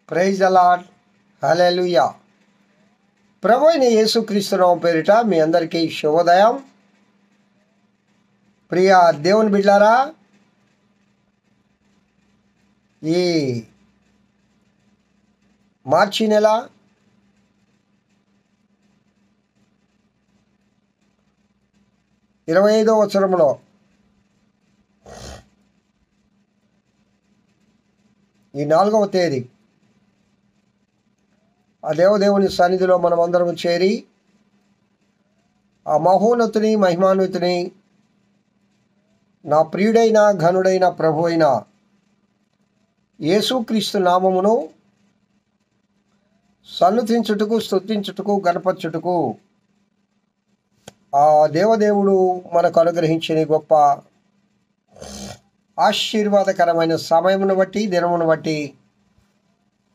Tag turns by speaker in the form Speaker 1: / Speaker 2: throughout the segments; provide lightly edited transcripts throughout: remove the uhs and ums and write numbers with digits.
Speaker 1: Praise the Lord. Hallelujah. ప్రభు అయిన యేసుక్రీస్తు నామమున పేరిట మీ అందరికీ శుభోదయం. ప్రియ దేవుని బిడ్డలారా, ఈ మార్చి నెల ఇరవై 25వ సంవత్సరంలో ఈ 4వ తేదీ ఆ దేవదేవుని సన్నిధిలో మనం అందరం చేరి ఆ మహోన్నతుని మహిమాన్వితుని నా ప్రియుడైన ఘనుడైన ప్రభు అయిన యేసుక్రీస్తు నామమును సన్నుతించుటకు, స్తుతించుటకు, గణపరచుటకు ఆ దేవదేవుడు మనకు అనుగ్రహించిన గొప్ప ఆశీర్వాదకరమైన సమయమును బట్టి, దినమును బట్టి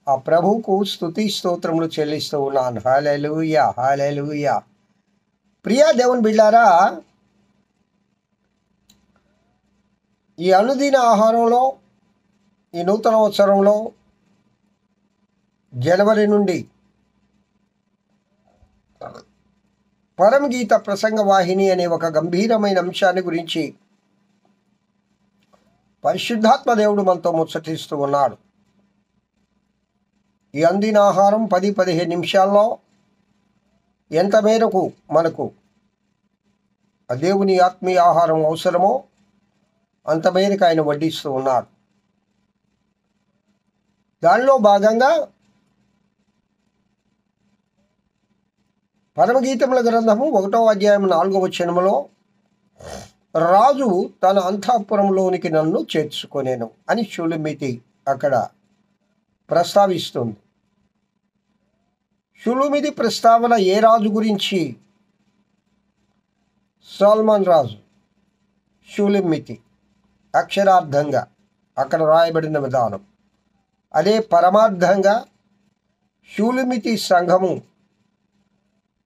Speaker 1: ఆ ప్రభువుకు స్తుతి స్తోత్రములు చెల్లిస్తూ ఉన్నాను. హల్లెలూయా, హల్లెలూయా. ప్రియా దేవుని బిడ్డారా, ఈ అనుదిన ఆహారంలో ఈ నూతన సంవత్సరంలో జనవరి నుండి పరమగీత ప్రసంగ వాహిని అనే ఒక గంభీరమైన అంశాన్ని గురించి పరిశుద్ధాత్మ దేవుడు మనతో ముచ్చటిస్తూ ఉన్నాడు. ఈ అందిన ఆహారం 10-15 నిమిషాల్లో ఎంత మేరకు మనకు ఆ దేవుని ఆత్మీయ ఆహారం అవసరమో అంత మేరకు ఆయన వడ్డిస్తూ ఉన్నాడు. దానిలో భాగంగా పరమగీతముల గ్రంథము 1వ అధ్యాయం 4వ వచనములో రాజు తన అంతఃపురంలోనికి నన్ను చేర్చుకొనేను అని షూలమితి అక్కడ ప్రస్తావిస్తుంది. షూలమితి ప్రస్తావన ఏ రాజు గురించి? సొలొమోను రాజు. షూలమితి అక్షరార్థంగా అక్కడ రాయబడిన విధానం అదే. పరమార్థంగా షూలమితి సంఘము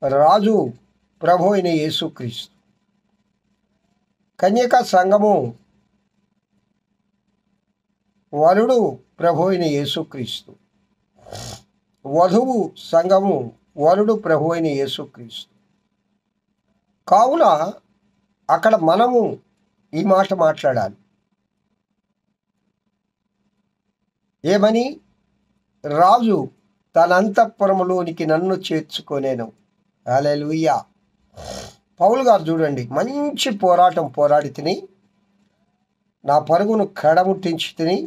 Speaker 1: రాజు ప్రభు అయిన యేసుక్రీస్తు, కన్యక సంఘము వరుడు ప్రభు అయిన యేసుక్రీస్తు, వధువు సంఘము వరుడు ప్రభు అయిన యేసుక్రీస్తు. కావున అక్కడ మనము ఈ మాట మాట్లాడాలి. ఏమని? రాజు తన అంతఃపురములోనికి నన్ను చేర్చుకొనేను. హల్లెలూయా. పౌలు గారు చూడండి, మంచి పోరాటం పోరాడి తిని నా పరుగును కడముట్టించి తిని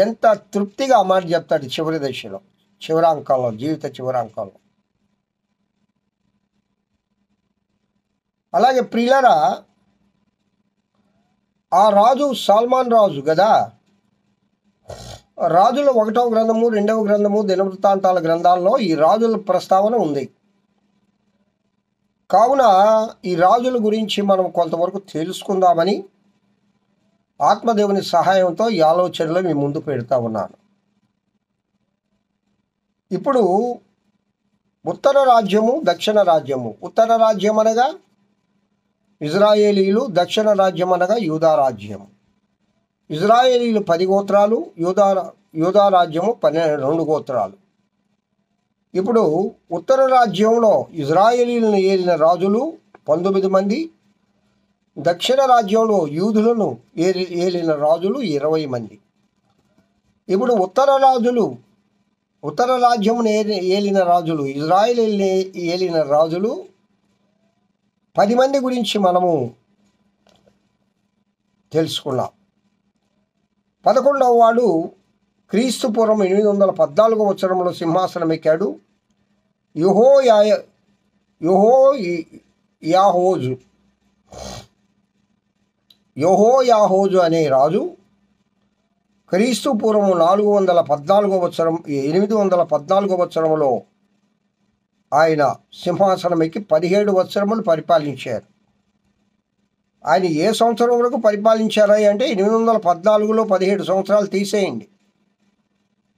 Speaker 1: ఎంత తృప్తిగా ఆ మాట చెప్తాడు చివరి దశలో, చివరాంకంలో, జీవిత చివరాంకంలో. అలాగే ప్రియులారా, ఆ రాజు సొలొమోను రాజు కదా. రాజుల 1వ గ్రంథము, 2వ గ్రంథము, దినవృత్తాంతాల గ్రంథాల్లో ఈ రాజుల ప్రస్తావన ఉంది. కావున ఈ రాజుల గురించి మనం కొంతవరకు తెలుసుకుందామని ఆత్మదేవుని సహాయంతో ఈ ఆలోచనలు మీ ముందు పెడతా ఉన్నాను. ఇప్పుడు ఉత్తర రాజ్యము, దక్షిణ రాజ్యము. ఉత్తర రాజ్యం అనగా ఇజ్రాయేలీలు, దక్షిణ రాజ్యం అనగా యూదా రాజ్యము. ఇజ్రాయేలీలు 10 గోత్రాలు, యూదా రాజ్యము 12 గోత్రాలు. ఇప్పుడు ఉత్తర రాజ్యంలో ఇజ్రాయేలీలను ఏలిన రాజులు 19 మంది, దక్షిణ రాజ్యంలో యూదులను ఏలిన రాజులు 20 మంది. ఇప్పుడు ఉత్తర రాజ్యమును ఏలిన రాజులు, ఇజ్రాయేలీని ఏలిన రాజులు 10 మంది గురించి మనము తెలుసుకున్నాం. 11వ వాడు క్రీస్తు పూర్వం 814వ సంవత్సరంలో సింహాసనం ఎక్కాడు. యెహోయాహోజు అనే రాజు క్రీస్తు పూర్వం 814వ సంవత్సరంలో ఆయన సింహాసనం ఎక్కి 17 సంవత్సరములు పరిపాలించారు. ఆయన ఏ సంవత్సరం వరకు పరిపాలించారా అంటే 814లో 17 సంవత్సరాలు తీసేయండి,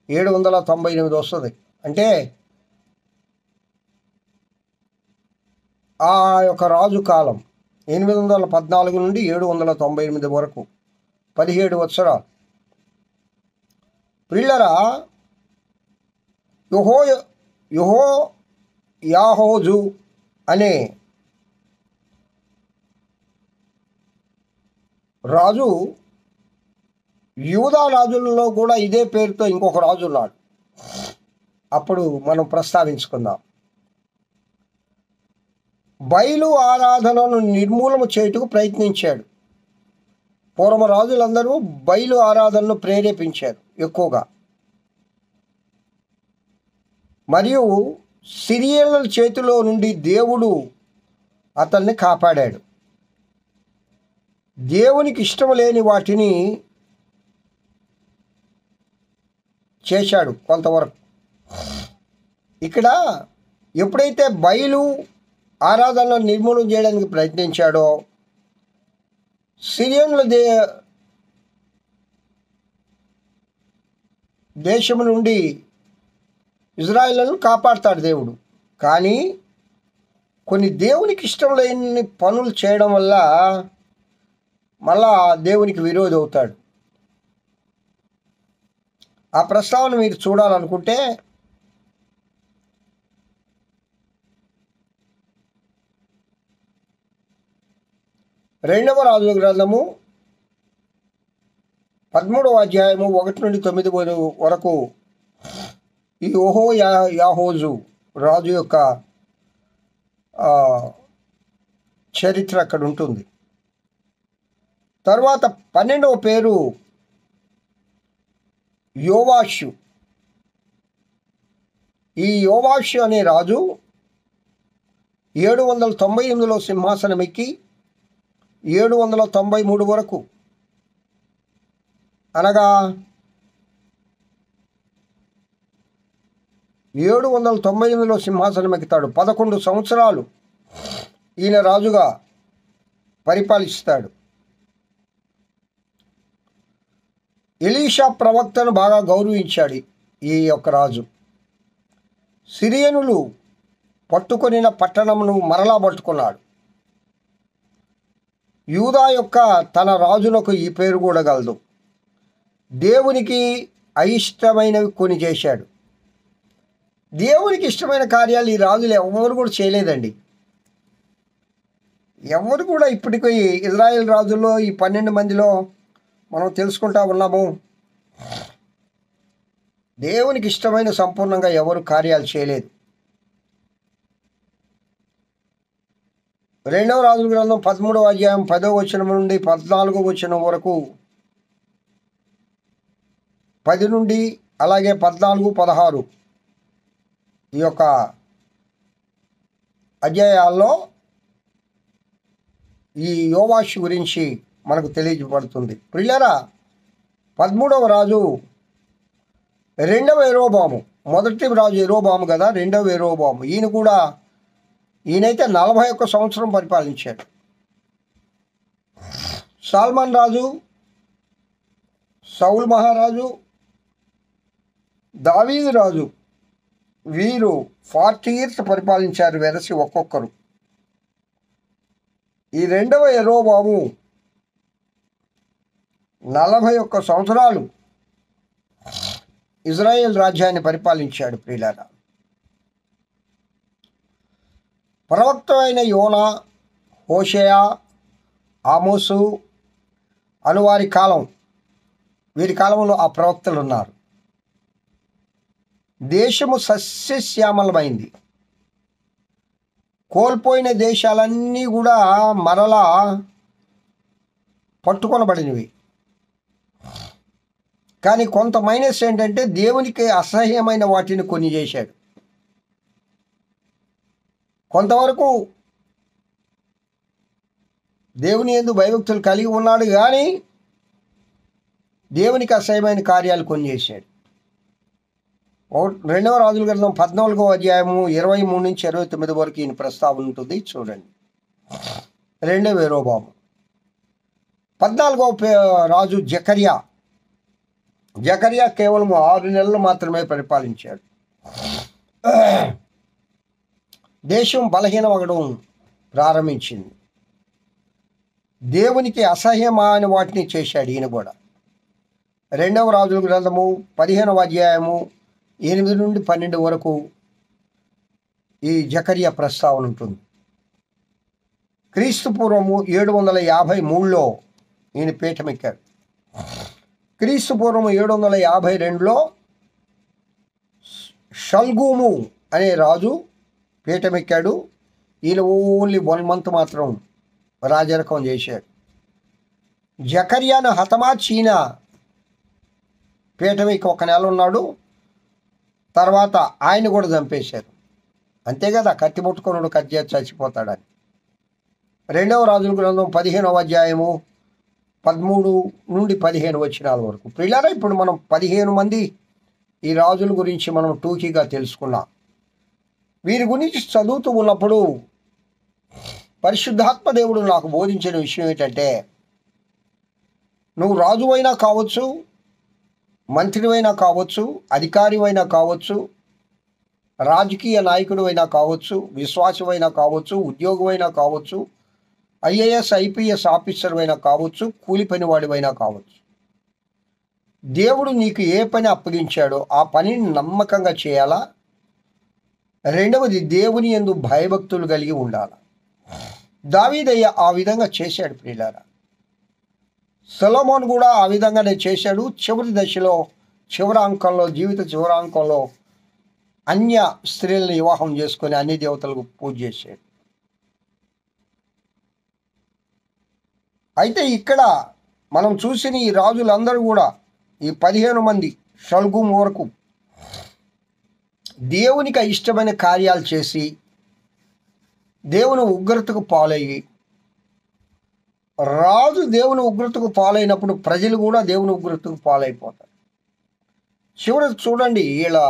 Speaker 1: 798 వస్తుంది. అంటే ఆ యొక్క రాజు కాలం 814 నుండి 798 వరకు 17 వత్సరాలు. ప్రియులరా, యెహోయాహోజు అనే రాజు, యూదా రాజులలో కూడా ఇదే పేరుతో ఇంకొక రాజు ఉన్నాడు. అప్పుడు మనం ప్రస్తావించుకుందాం. బయలు ఆరాధనను నిర్మూలన చేయుటకు ప్రయత్నించాడు. పూర్వ రాజులందరూ బయలు ఆరాధనను ప్రేరేపించారు ఎక్కువగా. మరియు సిరియన్ల చేతిలో నుండి దేవుడు అతన్ని కాపాడాడు. దేవునికి ఇష్టం లేని వాటిని చేశాడు కొంతవరకు. ఇక్కడ ఎప్పుడైతే బయలు ఆరాధనను నిర్మూలన చేయడానికి ప్రయత్నించాడో, సిరియన్ల దేశం నుండి ఇజ్రాయేలును కాపాడుతాడు దేవుడు. కానీ కొన్ని దేవునికి ఇష్టం లేని పనులు చేయడం వల్ల మళ్ళా దేవునికి విరోధి అవుతాడు. ఆ ప్రస్తావన మీరు చూడాలనుకుంటే రెండవ రాజుల గ్రంథము 13వ అధ్యాయము 1 నుండి 9 వరకు ఈ యెహోయాహోజు రాజు యొక్క చరిత్ర అక్కడ ఉంటుంది. తర్వాత 12వ పేరు యోవాషు. ఈ యోవాషు అనే రాజు 798లో సింహాసనం ఎక్కి 793 వరకు, అనగా 798లో సింహాసనం ఎక్కుతాడు. 11 సంవత్సరాలు ఈయన రాజుగా పరిపాలిస్తాడు. ఎలీషా ప్రవక్తను బాగా గౌరవించాడు ఈ యొక్క రాజు. సిరియనులు పట్టుకొనిన పట్టణమును మరలా పట్టుకున్నాడు. యూదా యొక్క తన రాజునకు ఈ పేరు కూడా గలదు. దేవునికి అయిష్టమైనవి కొన్ని చేశాడు. దేవునికి ఇష్టమైన కార్యాలు ఈ రాజులు ఎవరు కూడా చేయలేదండి. ఎవరు కూడా ఇప్పటికీ ఇజ్రాయెల్ రాజుల్లో ఈ 12 మందిలో మనం తెలుసుకుంటా ఉన్నాము. దేవునికి ఇష్టమైన సంపూర్ణంగా ఎవరు కార్యాలు చేయలేదు. రెండవ రాజుల గ్రంథం 13వ అధ్యాయం 10వ వచనం నుండి 14వ వచనం వరకు, 10 నుండి అలాగే 14, 16 ఈ యొక్క అధ్యాయాల్లో ఈ యోవాషు గురించి మనకు తెలియజేయబడుతుంది. ప్రియులారా, 13వ రాజు రెండవ యెరోబాము. మొదటి రాజు యెరోబాము కదా, రెండవ యెరోబాము. ఈయనైతే 41 సంవత్సరం పరిపాలించాడు. సాల్మన్ రాజు, సౌల్ మహారాజు, దావీదు రాజు, వీరు 40 years పరిపాలించారు వెరసి ఒక్కొక్కరు. ఈ రెండవ యెరోబాము 41 సంవత్సరాలు ఇజ్రాయేల్ రాజ్యాన్ని పరిపాలించాడు. ప్రియులారా, ప్రవక్త అయిన యోనా, హోషేయ, ఆమోసు అనువారి కాలం, వీరి కాలంలో ఆ ప్రవక్తలు ఉన్నారు. దేశము సస్యశ్యామలమైంది. కోల్పోయిన దేశాలన్నీ కూడా మరలా పట్టుకొనబడినవి. కానీ కొంత మైనస్ ఏంటంటే దేవునికి అసహ్యమైన వాటిని కొన్ని చేశాడు. కొంతవరకు దేవుని యందు భయభక్తులు కలిగి ఉన్నాడు, కానీ దేవునికి అసహ్యమైన కార్యాలు కొన్ని చేశాడు. రెండవ రాజుల గ్రంథం 14వ అధ్యాయము 23 నుంచి 29 వరకు ఈయన ప్రస్తావన ఉంటుంది. చూడండి. రెండవ యెరోబాము. 14వ రాజు జకర్యా. కేవలం 6 నెలలు మాత్రమే పరిపాలించాడు. దేశం బలహీనమవడం ప్రారంభించింది. దేవునికి అసహ్యమైన వాటిని చేశాడు ఈయన కూడా. 2వ రాజుల గ్రంథము 15వ అధ్యాయము 8 నుండి 12 వరకు ఈ జకర్యా ప్రస్తావన ఉంటుంది. క్రీస్తు పూర్వము 753లో ఈయన పీఠమెక్కాడు. క్రీస్తు పూర్వము 752లో షల్గూము అనే రాజు పీఠమెక్కాడు. ఈయన ఓన్లీ 1 మంత్ మాత్రం రాజరకం చేశాడు. జకర్యాను హతమార్చి ఈయన పీఠమెక్కి 1 నెల ఉన్నాడు. తర్వాత ఆయన కూడా చంపేశారు. అంతే కదా, కత్తి ముట్టుకున్నాడు, కత్తి చేసి చచ్చిపోతాడని. 2వ రాజుల గ్రంథం 15వ అధ్యాయము 13 నుండి 15 వచనాల వరకు. పిల్లరా, ఇప్పుడు మనం 15 మంది ఈ రాజుల గురించి మనం టూకీగా తెలుసుకున్నాం. వీరి గురించి చదువుతూ ఉన్నప్పుడు పరిశుద్ధాత్మ దేవుడు నాకు బోధించిన విషయం ఏంటంటే, నువ్వు రాజువైనా కావచ్చు, మంత్రివైనా కావచ్చు, అధికారివైనా కావచ్చు, రాజకీయ నాయకుడివైనా కావచ్చు, విశ్వాసమైనా కావచ్చు, ఉద్యోగమైనా కావచ్చు, ఐఏఎస్ ఐపీఎస్ ఆఫీసర్ అయినా కావచ్చు, కూలి పనివాడివైనా కావచ్చు, దేవుడు నీకు ఏ పని అప్పగించాడో ఆ పనిని నమ్మకంగా చేయాలా. 2వది, దేవుని యందు భయభక్తులు కలిగి ఉండాలి. దావీదయ్య ఆ విధంగా చేశాడు ప్రియులారా. సొలొమోను కూడా ఆ విధంగానే చేశాడు. చివరి దశలో, జీవిత చివరాంకంలో అన్య స్త్రీలను వివాహం చేసుకొని అన్ని దేవతలకు పూజ చేశాడు. అయితే ఇక్కడ మనం చూసిన ఈ రాజులందరూ కూడా, ఈ 15 మంది షల్గూము వరకు దేవునికి ఇష్టమైన కార్యాలు చేసి దేవుని ఉగ్రతకు పాలయ్యి, రాజు దేవుని ఉగ్రతకు పాలైనప్పుడు ప్రజలు కూడా దేవుని ఉగ్రతకు పాలైపోతారు. చివరికి చూడండి, ఇలా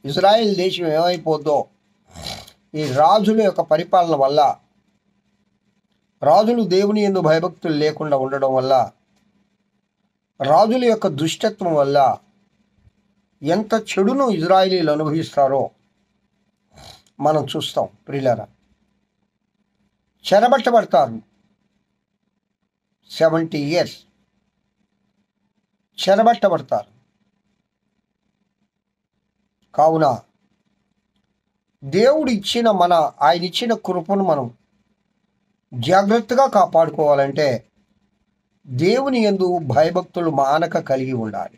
Speaker 1: ఇజ్రాయెల్ దేశం ఏమైపోద్దో ఈ రాజుల యొక్క పరిపాలన వల్ల, రాజులు దేవుని యందు భయభక్తులు లేకుండా ఉండడం వల్ల, రాజుల యొక్క దుష్టత్వం వల్ల ఎంత చెడును ఇజ్రాయేలీలు అనుభవిస్తారో మనం చూస్తాం ప్రియులారా. చెరబట్టబడతారు. 70 years చెరబట్టబడతారు. కావున దేవుడు ఇచ్చిన ఆయన ఇచ్చిన కృపను మనం జాగ్రత్తగా కాపాడుకోవాలంటే దేవుని యందు భయభక్తులు మానక కలిగి ఉండాలి.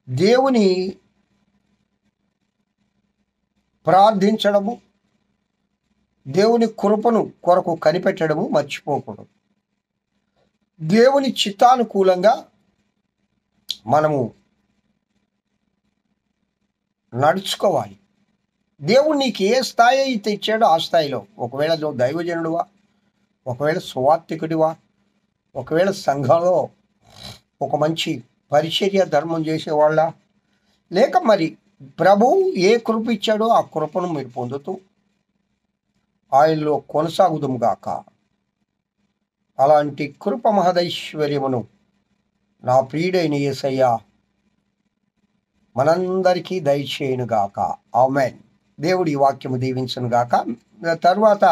Speaker 1: దేవుని ప్రార్థించడము, దేవుని కృపను కొరకు కనిపెట్టడము మర్చిపోకూడదు. దేవుని చిత్తానుకూలంగా మనము నడుచుకోవాలి. దేవుడు నీకు ఏ స్థాయి అయితే ఇచ్చాడో ఆ స్థాయిలో, ఒకవేళ నువ్వు దైవజనుడివా, ఒకవేళ సువార్థికుడివా, ఒకవేళ సంఘంలో ఒక మంచి పరిచర్య ధర్మం చేసేవాళ్ళ, లేక మరి ప్రభువు ఏ కృప ఇచ్చాడో ఆ కృపను మీరు పొందుతూ ఆయనలో కొనసాగుదుము గాక. అలాంటి కృప మహదైశ్వర్యమును నా ప్రియుడైన యేసయ్య మనందరికీ దయచేయునుగాక. ఆమేన్. దేవుడి ఈ వాక్యము దీవించును గాక. తర్వాత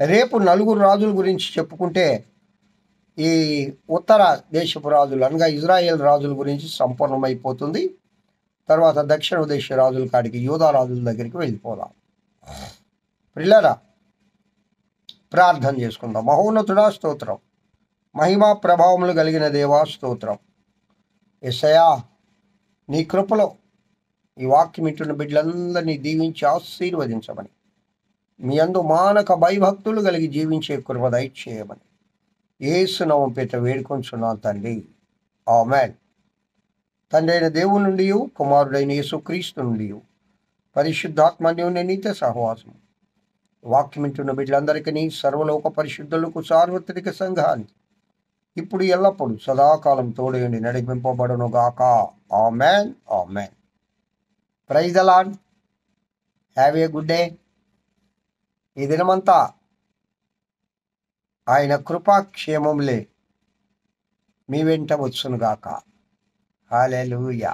Speaker 1: రేపు 4 రాజుల గురించి చెప్పుకుంటే ఈ ఉత్తర దేశపు రాజులు అనగా ఇజ్రాయేల్ రాజుల గురించి సంపూర్ణమైపోతుంది. తర్వాత దక్షిణ దేశ రాజుల కాడికి, యూదా రాజుల దగ్గరికి వెళ్ళిపోదాం. ప్రియులారా, ప్రార్థన చేసుకుందాం. మహోన్నతుడా స్తోత్రం, మహిమా ప్రభావములు కలిగిన దేవా స్తోత్రం. యేసయ్యా, నీ కృపలో ఈ వాక్యం వింటున్న బిడ్డలందరినీ దీవించి ఆశీర్వదించమని, మీ యందు మానక భయభక్తులు కలిగి జీవించే కృప దయచేయమని యేసు నామమున పేరిట వేడుకొంచున్నాను తండ్రి. ఆమేన్. తండ్రి అయిన దేవుని నుండి, కుమారుడైన యేసుక్రీస్తు నుండి, పరిశుద్ధాత్మ అన్యోన్య సహవాసం వాక్యం వింటున్న బిడ్డలందరికీ, సర్వలోక పరిశుద్ధులకు, సార్వత్రిక సంఘానికి ఇప్పుడు ఎల్లప్పుడు సదాకాలం తోడయుండి నడిపింపబడును గాక. Amen. Amen. Praise the Lord. Have a good day. ఈ దినమంతా ఆయన కృపాక్షేమములే మీ వెంట వచ్చునుగాక. హల్లెలూయా.